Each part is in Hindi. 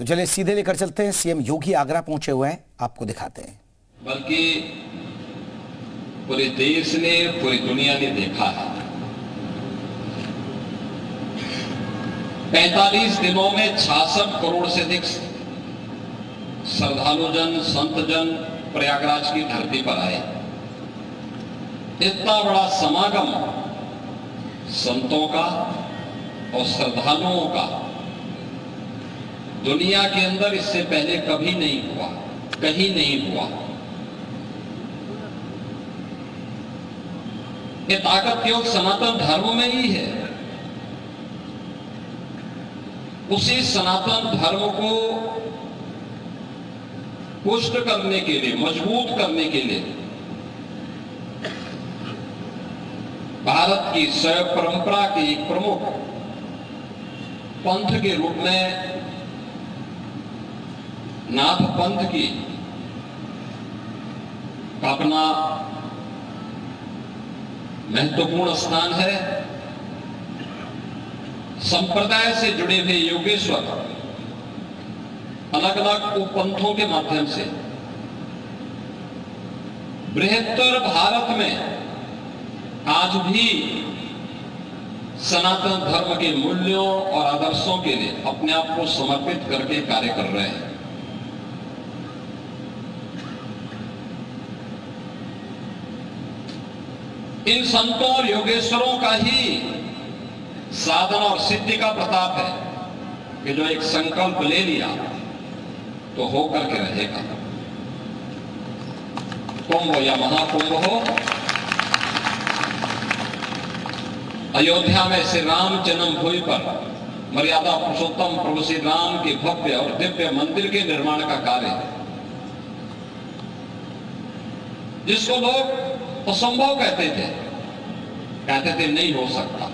तो चलिए सीधे लेकर चलते हैं। सीएम योगी आगरा पहुंचे हुए हैं, आपको दिखाते हैं। बल्कि पूरे देश ने, पूरी दुनिया ने देखा है 45 दिनों में 66 करोड़ से अधिक श्रद्धालुजन, संतजन प्रयागराज की धरती पर आए। इतना बड़ा समागम संतों का और श्रद्धालुओं का दुनिया के अंदर इससे पहले कभी नहीं हुआ, कहीं नहीं हुआ। ये ताकत केवल सनातन धर्म में ही है। उसी सनातन धर्म को पुष्ट करने के लिए, मजबूत करने के लिए भारत की शैव परंपरा के एक प्रमुख पंथ के रूप में नाथ पंथ की अपना महत्वपूर्ण स्थान है। संप्रदाय से जुड़े हुए योगेश्वर अलग अलग उपपंथों के माध्यम से बृहत्तर भारत में आज भी सनातन धर्म के मूल्यों और आदर्शों के लिए अपने आप को समर्पित करके कार्य कर रहे हैं। इन संतों और योगेश्वरों का ही साधन और सिद्धि का प्रताप है कि जो एक संकल्प ले लिया तो हो करके रहेगा। कुंभ या महाकुंभ हो, अयोध्या में श्री राम जन्मभूमि पर मर्यादा पुरुषोत्तम प्रभु श्री राम के भव्य और दिव्य मंदिर के निर्माण का कार्य है, जिसको लोग असंभव कहते थे नहीं हो सकता,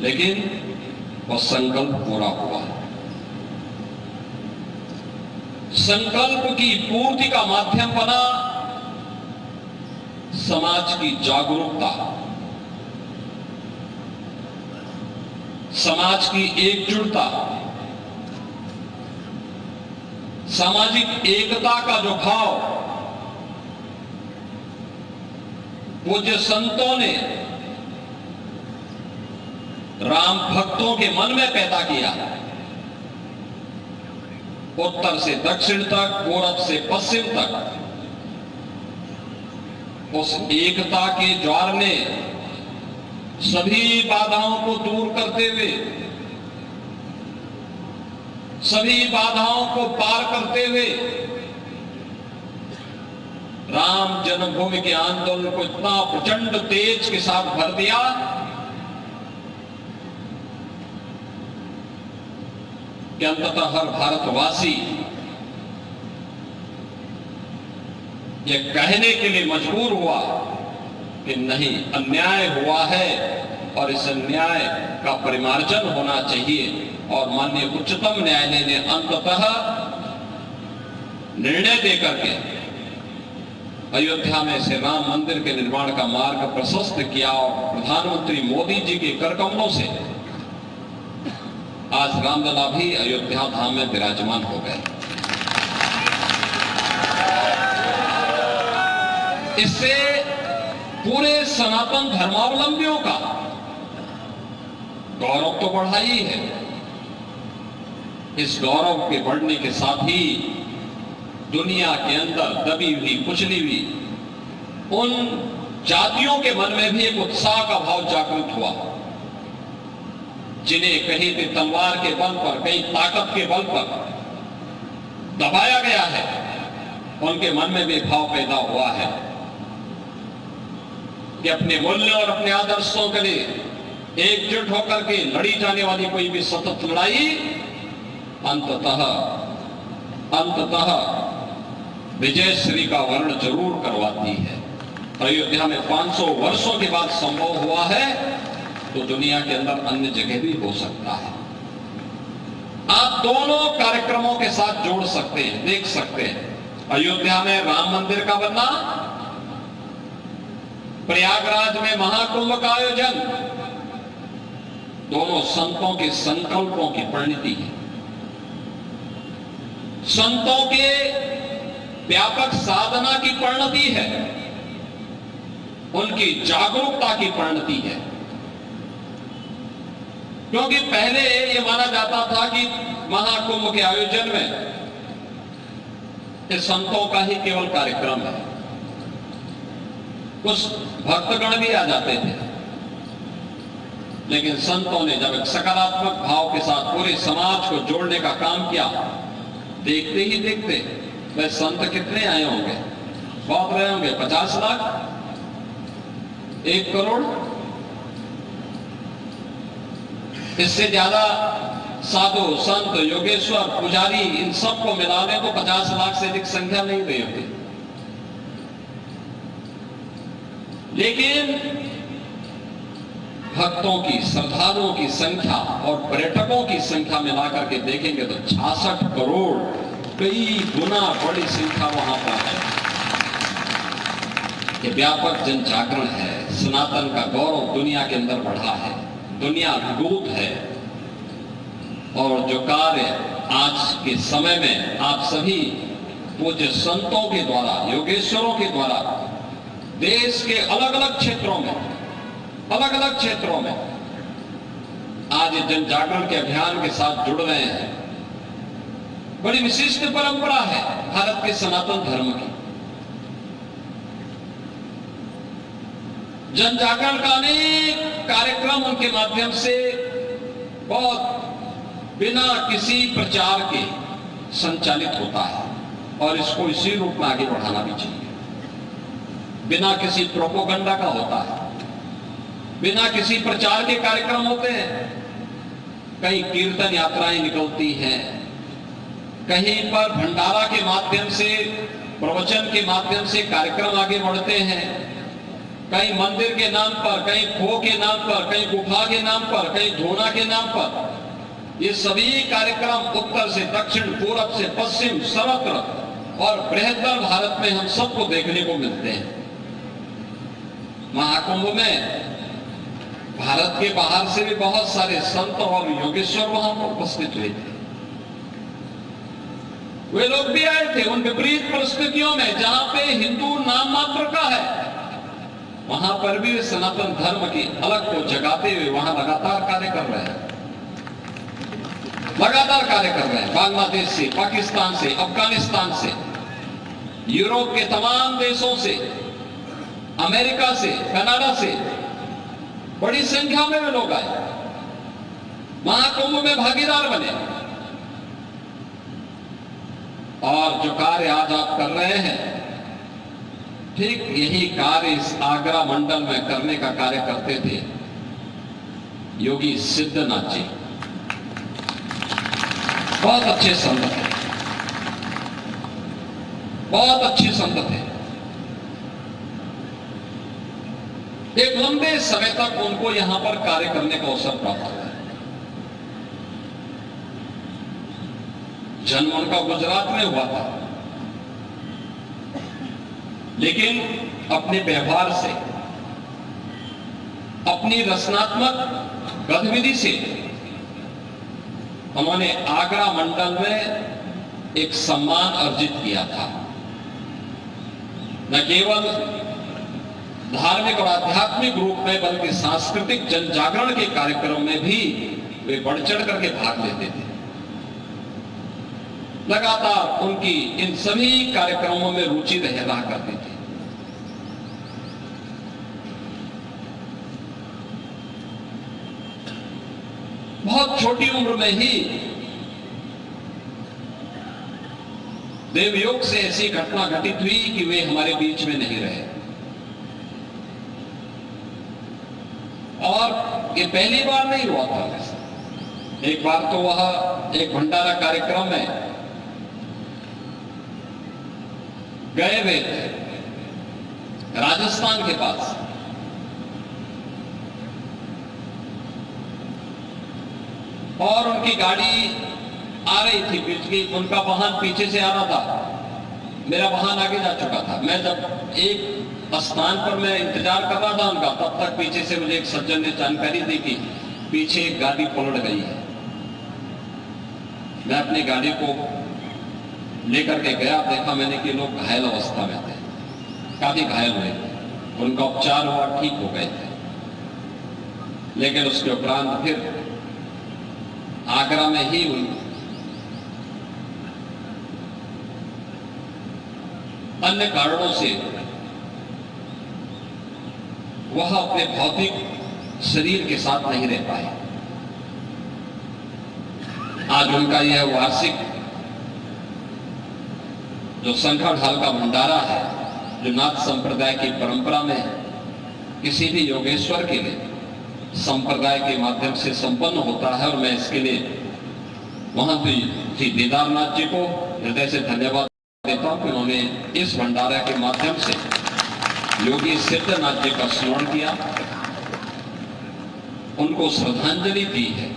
लेकिन वह संकल्प पूरा हुआ। संकल्प की पूर्ति का माध्यम बना समाज की जागरूकता, समाज की एकजुटता, सामाजिक एकता का जो भाव पूज्य संतों ने राम भक्तों के मन में पैदा किया, उत्तर से दक्षिण तक, पूरब से पश्चिम तक, उस एकता के ज्वार ने सभी बाधाओं को दूर करते हुए, सभी बाधाओं को पार करते हुए राम जन्मभूमि के आंदोलन को इतना प्रचंड तेज के साथ भर दिया कि अंततः हर भारतवासी यह कहने के लिए मजबूर हुआ कि नहीं, अन्याय हुआ है और इस अन्याय का परिमार्जन होना चाहिए। और माननीय उच्चतम न्यायालय ने अंततः निर्णय देकर के अयोध्या में श्री राम मंदिर के निर्माण का मार्ग प्रशस्त किया और प्रधानमंत्री मोदी जी के करकमलों से आज रामलला भी अयोध्या धाम में विराजमान हो गए। इससे पूरे सनातन धर्मावलंबियों का गौरव तो बढ़ा ही है। इस गौरव के बढ़ने के साथ ही दुनिया के अंदर दबी हुई, कुचली हुई उन जातियों के मन में भी एक उत्साह का भाव जागृत हुआ, जिन्हें कहीं भी तलवार के बल पर, कहीं ताकत के बल पर दबाया गया है, उनके मन में भी भाव पैदा हुआ है कि अपने मूल्यों और अपने आदर्शों के लिए एकजुट होकर के लड़ी जाने वाली कोई भी सतत लड़ाई अंततः विजय श्री का वर्ण जरूर करवाती है। अयोध्या में 500 वर्षों के बाद संभव हुआ है तो दुनिया के अंदर अन्य जगह भी हो सकता है। आप दोनों कार्यक्रमों के साथ जोड़ सकते हैं, देख सकते हैं। अयोध्या में राम मंदिर का बनना, प्रयागराज में महाकुंभ का आयोजन, दोनों संतों के संकल्पों की परिणति है, संतों के व्यापक साधना की परिणति है, उनकी जागरूकता की परिणति है। क्योंकि पहले ये माना जाता था कि महाकुंभ के आयोजन में ये संतों का ही केवल कार्यक्रम है, कुछ भक्तगण भी आ जाते थे, लेकिन संतों ने जब एक सकारात्मक भाव के साथ पूरे समाज को जोड़ने का काम किया, देखते ही देखते वह संत कितने आए होंगे, बहुत रहे होंगे, 50 लाख, 1 करोड़, इससे ज्यादा साधु संत योगेश्वर पुजारी इन सबको मिला लें तो 50 लाख से अधिक संख्या नहीं रही होती। लेकिन भक्तों की, श्रद्धालुओं की संख्या और पर्यटकों की संख्या मिलाकर के देखेंगे तो 66 करोड़, कई गुना बड़ी संख्या वहां पर है। ये व्यापक जन जागरण है, सनातन का गौरव दुनिया के अंदर बढ़ा है, दुनिया अभिभूत है। और जो कार्य आज के समय में आप सभी पूज्य संतों के द्वारा, योगेश्वरों के द्वारा देश के अलग अलग क्षेत्रों में आज जन जागरण के अभियान के साथ जुड़ रहे हैं, बड़ी विशिष्ट परंपरा है भारत के सनातन धर्म की। जन जागरण का अनेक कार्यक्रम उनके माध्यम से बहुत बिना किसी प्रचार के संचालित होता है, और इसको इसी रूप में आगे बढ़ाना भी चाहिए। बिना किसी प्रोपोगंडा का होता है, बिना किसी प्रचार के कार्यक्रम होते हैं। कहीं कीर्तन यात्राएं निकलती हैं, कहीं पर भंडारा के माध्यम से, प्रवचन के माध्यम से कार्यक्रम आगे बढ़ते हैं, कहीं मंदिर के नाम पर, कहीं खो के नाम पर, कहीं गुफा के नाम पर, कहीं धोना के नाम पर। ये सभी कार्यक्रम उत्तर से दक्षिण, पूरब से पश्चिम, सर्वत्र और बृहत्तर भारत में हम सबको देखने को मिलते हैं। महाकुंभ में भारत के बाहर से भी बहुत सारे संत और योगेश्वर वहां पर उपस्थित हुए थे। वे लोग भी आए थे उन विपरीत परिस्थितियों में जहां पे हिंदू नाम मात्र का है, वहां पर भी सनातन धर्म की अलग को जगाते हुए वहां लगातार कार्य कर रहे हैं, लगातार कार्य कर रहे हैं। बांग्लादेश से, पाकिस्तान से, अफगानिस्तान से, यूरोप के तमाम देशों से, अमेरिका से, कनाडा से बड़ी संख्या में वे लोग आए, महाकुंभ में भागीदार बने। और जो कार्य आज आप कर रहे हैं, ठीक यही कार्य इस आगरा मंडल में करने का कार्य करते थे योगी सिद्धनाथ जी। बहुत अच्छे संत थे, बहुत अच्छे संत थे। एक लंबे समय तक उनको यहां पर कार्य करने का अवसर प्राप्त हुआ। जन्म उनका गुजरात में हुआ था, लेकिन अपने व्यवहार से, अपनी रचनात्मक गतिविधि से उन्होंने आगरा मंडल में एक सम्मान अर्जित किया था। न केवल धार्मिक और आध्यात्मिक रूप में, बल्कि सांस्कृतिक जन जागरण के कार्यक्रम में भी वे बढ़ चढ़ करके भाग लेते थे। लगातार उनकी इन सभी कार्यक्रमों में रुचि रहा करती थी। बहुत छोटी उम्र में ही देवयोग से ऐसी घटना घटित हुई कि वे हमारे बीच में नहीं रहे। और ये पहली बार नहीं हुआ था वैसा। एक बार तो वह एक भंडारा कार्यक्रम में गए हुए थे राजस्थान के पास, और उनकी गाड़ी आ रही थी, बीच की उनका वाहन पीछे से आ रहा था, मेरा वाहन आगे जा चुका था। मैं जब एक स्थान पर मैं इंतजार कर रहा था उनका, तब तक पीछे से मुझे एक सज्जन ने जानकारी दी कि पीछे एक गाड़ी पलट गई है। मैं अपनी गाड़ी को लेकर के गया, देखा मैंने कि लोग घायल अवस्था में थे, काफी घायल हुए थे, उनका उपचार हुआ, ठीक हो गए थे। लेकिन उसके उपरांत फिर आगरा में ही अन्य कारणों से वह अपने भौतिक शरीर के साथ नहीं रह पाए। आज उनका यह वार्षिक जो संखा ढाल का भंडारा है, जो नाथ संप्रदाय की परंपरा में किसी भी योगेश्वर के लिए संप्रदाय के माध्यम से संपन्न होता है, और मैं इसके लिए महंत श्री दीदारनाथ जी को हृदय से धन्यवाद देता हूं कि उन्होंने इस भंडारा के माध्यम से योगी सिद्धनाथ जी का स्मरण किया, उनको श्रद्धांजलि दी है।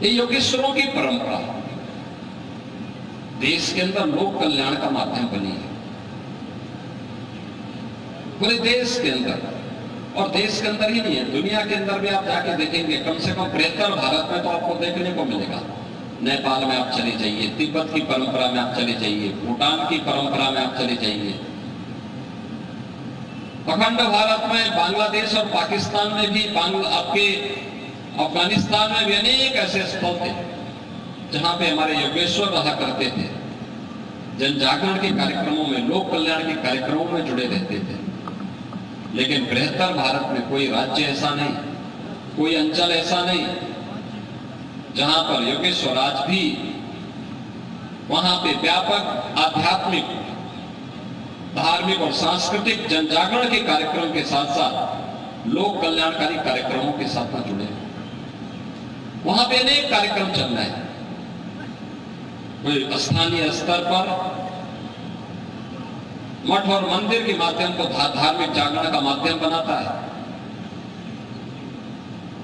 ये योगेश्वरों की परंपरा देश के अंदर लोक कल्याण का माध्यम बनी है, पूरे देश के अंदर। और देश के अंदर ही नहीं है, दुनिया के अंदर भी आप जाके देखेंगे, कम से कम 73 भारत में तो आपको देखने को मिलेगा। नेपाल में आप चले जाइए, तिब्बत की परंपरा में आप चले जाइए, भूटान की परंपरा में आप चले जाइए, अखंड भारत में बांग्लादेश और पाकिस्तान में भी, आपके अफगानिस्तान में भी अनेक ऐसे स्थल थे जहां पे हमारे योगेश्वर रहा करते थे, जन जागरण के कार्यक्रमों में, लोक कल्याण के कार्यक्रमों में जुड़े रहते थे। लेकिन बृहत्तर भारत में कोई राज्य ऐसा नहीं, कोई अंचल ऐसा नहीं जहां पर योगेश्वर आज भी वहां पे व्यापक आध्यात्मिक, धार्मिक और सांस्कृतिक जन जागरण के कार्यक्रम के साथ साथ लोक कल्याणकारी कार्यक्रमों के साथ न जुड़े। वहां पे अनेक कार्यक्रम चल रहे हैं, कोई स्थानीय स्तर पर मठ और मंदिर के माध्यम को धार्मिक जागरण का माध्यम बनाता है।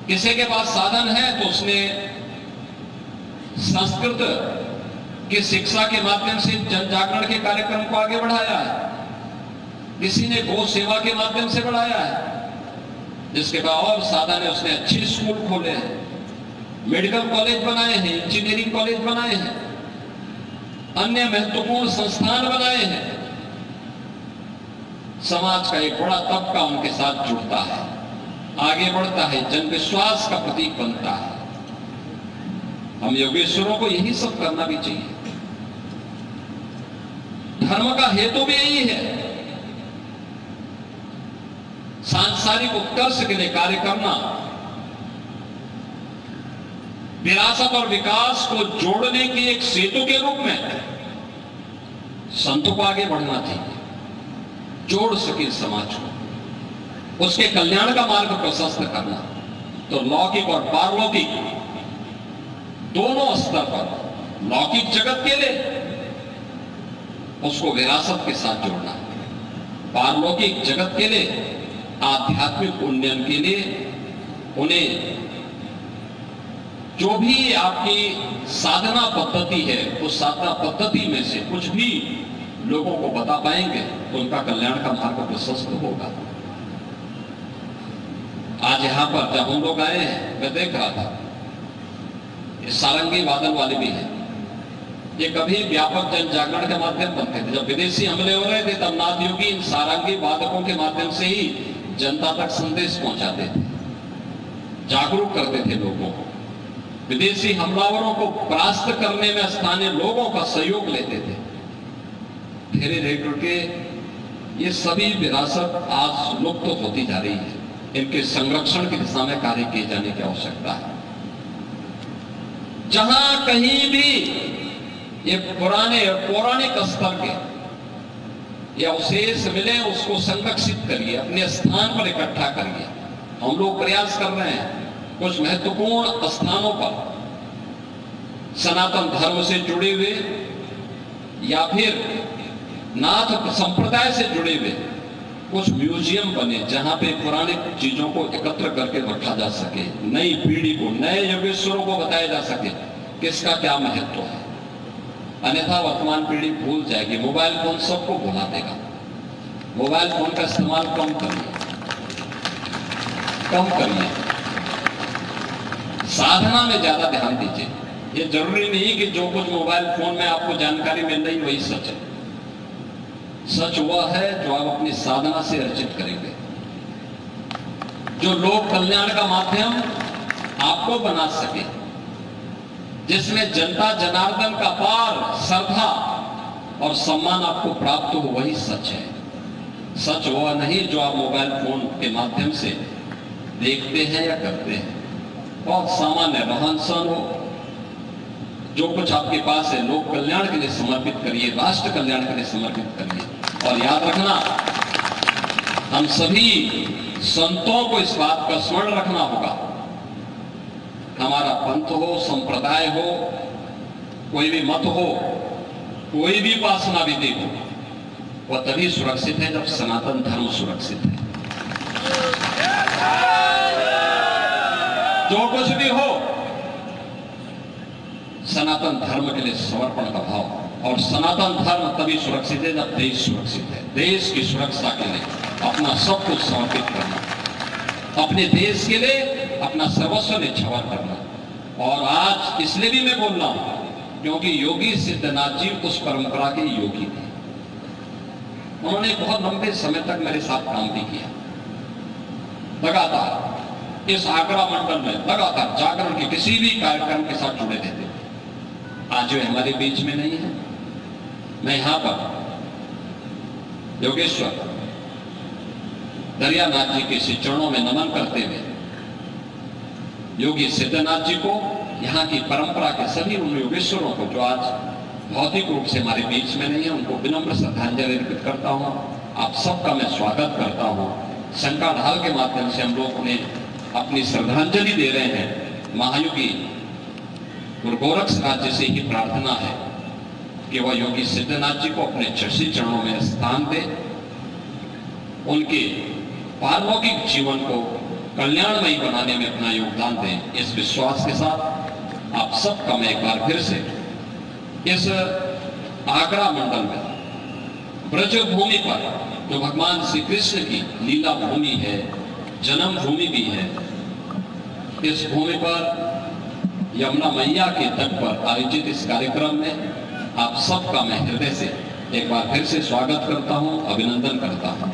किसी के पास साधन है तो उसने संस्कृत की शिक्षा के माध्यम से जन जागरण के कार्यक्रम को आगे बढ़ाया है, किसी ने गौ सेवा के माध्यम से बढ़ाया है, जिसके पास और साधन है उसने अच्छे स्कूल खोले हैं, मेडिकल कॉलेज बनाए हैं, इंजीनियरिंग कॉलेज बनाए हैं, अन्य महत्वपूर्ण संस्थान बनाए हैं। समाज का एक बड़ा तबका उनके साथ जुड़ता है, आगे बढ़ता है, जन विश्वास का प्रतीक बनता है। हम योगेश्वरों को यही सब करना भी चाहिए। धर्म का हेतु भी यही है, सांसारिक उत्कर्ष के लिए कार्य करना, विरासत और विकास को जोड़ने की एक सेतु के रूप में संतों को आगे बढ़ना चाहिए, जोड़ सके समाज को, उसके कल्याण का मार्ग प्रशस्त करना। तो लौकिक और पारलौकिक दोनों स्तर पर, लौकिक जगत के लिए उसको विरासत के साथ जोड़ना, पारलौकिक जगत के लिए आध्यात्मिक उन्नयन के लिए उन्हें जो भी आपकी साधना पद्धति है, उस साधना पद्धति में से कुछ भी लोगों को बता पाएंगे तो उनका कल्याण का मार्ग प्रशस्त होगा। आज यहां पर जब हम लोग आए हैं, मैं देख रहा था ये सारंगी वादन वाले भी हैं, ये कभी व्यापक जन जागरण के माध्यम बनते थे। जब विदेशी हमले हो रहे थे तब नाथ योगी इन सारंगी वादकों के माध्यम से ही जनता तक संदेश पहुंचाते थे, जागरूक करते थे लोगों को, विदेशी हमलावरों को परास्त करने में स्थानीय लोगों का सहयोग लेते थे। धीरे धीरे करके ये सभी विरासत आज लुप्त होती जा रही है, इनके संरक्षण की दिशा में कार्य किए जाने की आवश्यकता है। जहां कहीं भी ये पुराने और पौराणिक स्तर के ये अवशेष मिले, उसको संरक्षित करिए, अपने स्थान पर इकट्ठा करिए। हम लोग प्रयास कर रहे हैं कुछ महत्वपूर्ण स्थानों पर सनातन धर्म से जुड़े हुए या फिर नाथ संप्रदाय से जुड़े हुए कुछ म्यूजियम बने, जहां पे पुरानी चीजों को एकत्र करके रखा जा सके, नई पीढ़ी को, नए योगेश्वरों को बताया जा सके किसका क्या महत्व है। अन्यथा वर्तमान पीढ़ी भूल जाएगी। मोबाइल फोन सबको भुला देगा, मोबाइल फोन का इस्तेमाल कम करिए। कम करिए, साधना में ज्यादा ध्यान दीजिए। ये जरूरी नहीं कि जो कुछ मोबाइल फोन में आपको जानकारी मिल रही वही सच है। सच वह है जो आप अपनी साधना से अर्जित करेंगे, जो लोक कल्याण का माध्यम आपको बना सके, जिसमें जनता जनार्दन का पार श्रद्धा और सम्मान आपको प्राप्त हो, वही सच है। सच वह नहीं जो आप मोबाइल फोन के माध्यम से देखते हैं या करते हैं। बहुत सामान्य रहन सहन हो, जो कुछ आपके पास है लोक कल्याण के लिए समर्पित करिए, राष्ट्र कल्याण के लिए समर्पित करिए। और याद रखना, हम सभी संतों को इस बात का स्मरण रखना होगा, हमारा पंथ हो, संप्रदाय हो, कोई भी मत हो, कोई भी उपासना विधि हो, वह तभी सुरक्षित है जब सनातन धर्म सुरक्षित है। जो कुछ भी हो, सनातन धर्म के लिए समर्पण का भाव, और सनातन धर्म तभी सुरक्षित है जब देश सुरक्षित है। देश की सुरक्षा के लिए अपना सब कुछ समर्पित करना, अपने देश के लिए अपना सर्वस्व निछावर करना। और आज इसलिए भी मैं बोल रहा हूं क्योंकि योगी सिद्धनाथ जी उस परंपरा के योगी थे। उन्होंने बहुत लंबे समय तक मेरे साथ काम भी किया, लगातार इस आगरा मंडल में लगातार जागरण के किसी भी कार्यक्रम के साथ जुड़े रहते थे। आज वे हमारे बीच में नहीं है। मैं यहां पर योगेश्वर दरियानाथ जी के श्री चरणों में नमन करते हुए योगी सिद्धनाथ जी को, यहाँ की परंपरा के सभी उन योगेश्वरों को जो आज भौतिक रूप से हमारे बीच में नहीं है, उनको विनम्र श्रद्धांजलि अर्पित करता हूँ। आप सबका मैं स्वागत करता हूँ। शंका ढाल के माध्यम से हम लोग उन्हें अपनी श्रद्धांजलि दे रहे हैं। महायोगी गुरु गोरक्षनाथ जी से ही प्रार्थना है कि वह योगी सिद्धनाथ जी को अपने श्री चरणों में स्थान दे, उनके पारलौकिक जीवन को कल्याणमयी बनाने में अपना योगदान दें। इस विश्वास के साथ आप सबका मैं एक बार फिर से इस आगरा मंडल में ब्रज भूमि पर, जो भगवान श्री कृष्ण की लीला भूमि है, जन्म भूमि भी है, इस भूमि पर यमुना मैया के तट पर आयोजित इस कार्यक्रम में आप सबका मैं हृदय से एक बार फिर से स्वागत करता हूं, अभिनंदन करता हूं।